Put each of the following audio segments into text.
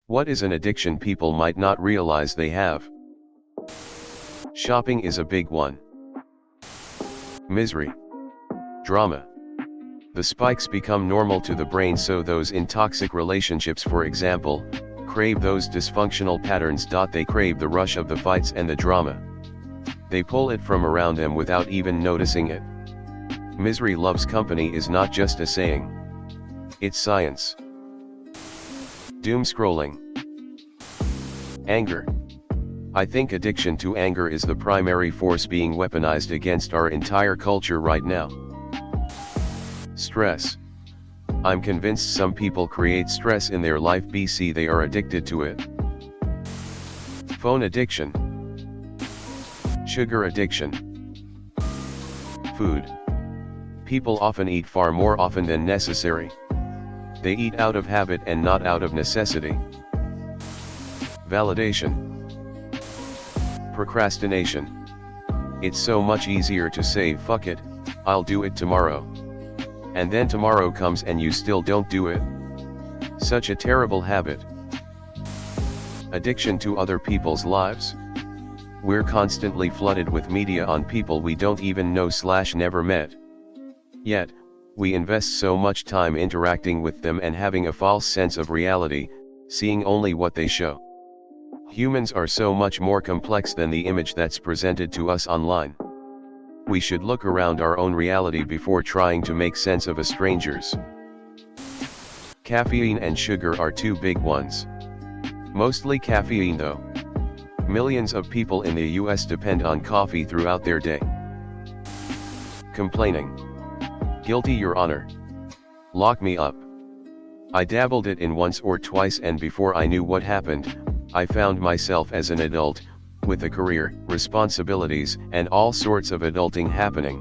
What is an addiction people might not realize they have? Shopping is a big one. Misery. Drama. The spikes become normal to the brain, so those in toxic relationships, for example, crave those dysfunctional patterns. They crave the rush of the fights and the drama. They pull it from around them without even noticing it. Misery loves company is not just a saying. It's science. Doom scrolling. Anger. I think addiction to anger is the primary force being weaponized against our entire culture right now. Stress. I'm convinced some people create stress in their life because they are addicted to it. Phone addiction. Sugar addiction. Food. People often eat far more often than necessary. They eat out of habit and not out of necessity. Validation. Procrastination. It's so much easier to say fuck it, I'll do it tomorrow. And then tomorrow comes and you still don't do it. Such a terrible habit. Addiction to other people's lives. We're constantly flooded with media on people we don't even know / never met. Yet, we invest so much time interacting with them and having a false sense of reality, seeing only what they show. Humans are so much more complex than the image that's presented to us online. We should look around our own reality before trying to make sense of a stranger's. Caffeine and sugar are two big ones. Mostly caffeine though. Millions of people in the US depend on coffee throughout their day. Complaining. Guilty, Your Honor. Lock me up. I dabbled it in once or twice, and before I knew what happened, I found myself as an adult, with a career, responsibilities, and all sorts of adulting happening.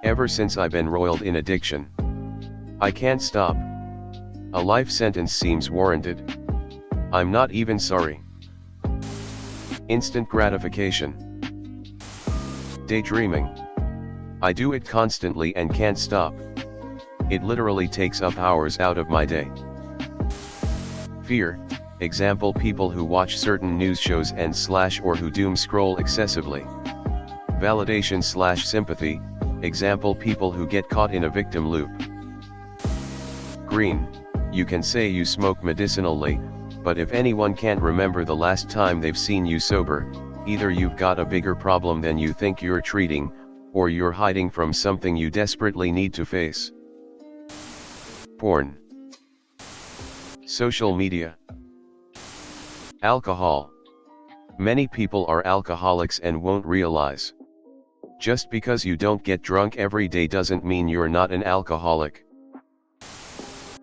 Ever since I've been roiled in addiction. I can't stop. A life sentence seems warranted. I'm not even sorry. Instant gratification. Daydreaming. I do it constantly and can't stop. It literally takes up hours out of my day. Fear. Example, people who watch certain news shows and / or who doom scroll excessively. Validation / sympathy. Example, people who get caught in a victim loop. Green. You can say you smoke medicinally, but if anyone can't remember the last time they've seen you sober, either you've got a bigger problem than you think you're treating, or you're hiding from something you desperately need to face. Porn. Social media. Alcohol. Many people are alcoholics and won't realize. Just because you don't get drunk every day doesn't mean you're not an alcoholic.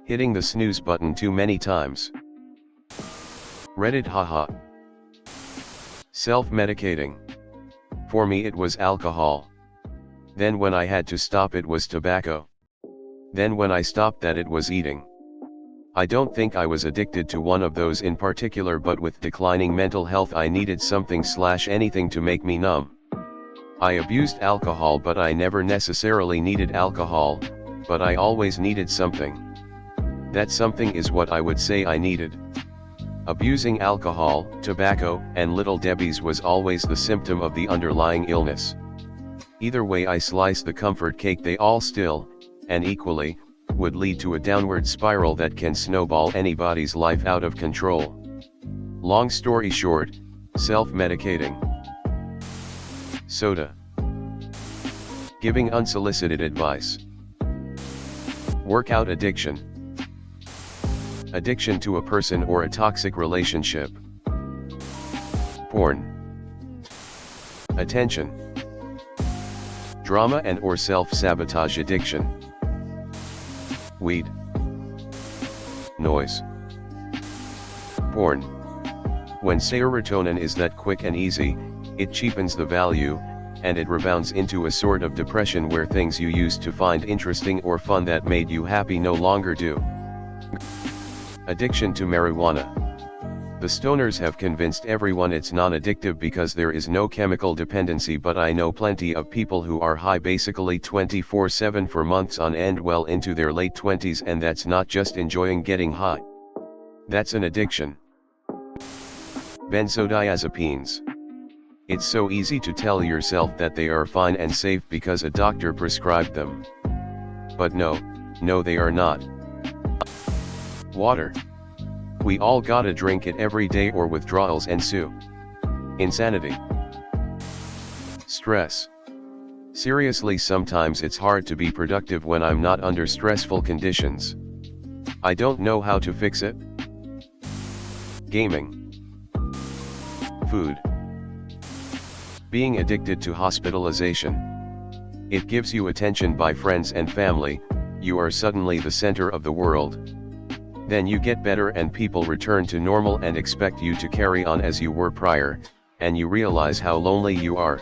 Hitting the snooze button too many times. Reddit, haha. Self-medicating. For me it was alcohol. Then when I had to stop it was tobacco. Then when I stopped that it was eating. I don't think I was addicted to one of those in particular, but with declining mental health I needed something / anything to make me numb. I abused alcohol, but I never necessarily needed alcohol, but I always needed something. That something is what I would say I needed. Abusing alcohol, tobacco, and Little Debbie's was always the symptom of the underlying illness. Either way I slice the comfort cake, they all still, and equally, would lead to a downward spiral that can snowball anybody's life out of control. Long story short, self-medicating. Soda. Giving unsolicited advice. Workout addiction. Addiction to a person or a toxic relationship. Porn. Attention. Drama and or self-sabotage addiction. Weed. Noise. Porn. When serotonin is that quick and easy, it cheapens the value, and it rebounds into a sort of depression where things you used to find interesting or fun that made you happy no longer do. Addiction to marijuana. The stoners have convinced everyone it's non-addictive because there is no chemical dependency, but I know plenty of people who are high basically 24/7 for months on end, well into their late 20s, and that's not just enjoying getting high. That's an addiction. Benzodiazepines. It's so easy to tell yourself that they are fine and safe because a doctor prescribed them. But no, they are not. Water. We all gotta drink it every day or withdrawals ensue. Insanity. Stress. Seriously, sometimes it's hard to be productive when I'm not under stressful conditions. I don't know how to fix it. Gaming. Food. Being addicted to hospitalization. It gives you attention by friends and family, you are suddenly the center of the world. Then you get better and people return to normal and expect you to carry on as you were prior, and you realize how lonely you are.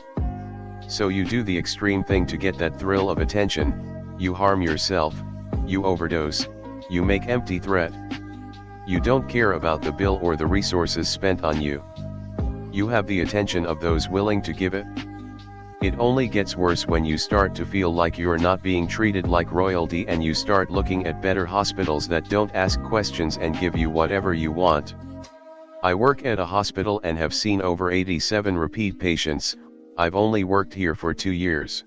So you do the extreme thing to get that thrill of attention, you harm yourself, you overdose, you make empty threat. You don't care about the bill or the resources spent on you. You have the attention of those willing to give it. It only gets worse when you start to feel like you're not being treated like royalty and you start looking at better hospitals that don't ask questions and give you whatever you want. I work at a hospital and have seen over 87 repeat patients. I've only worked here for 2 years.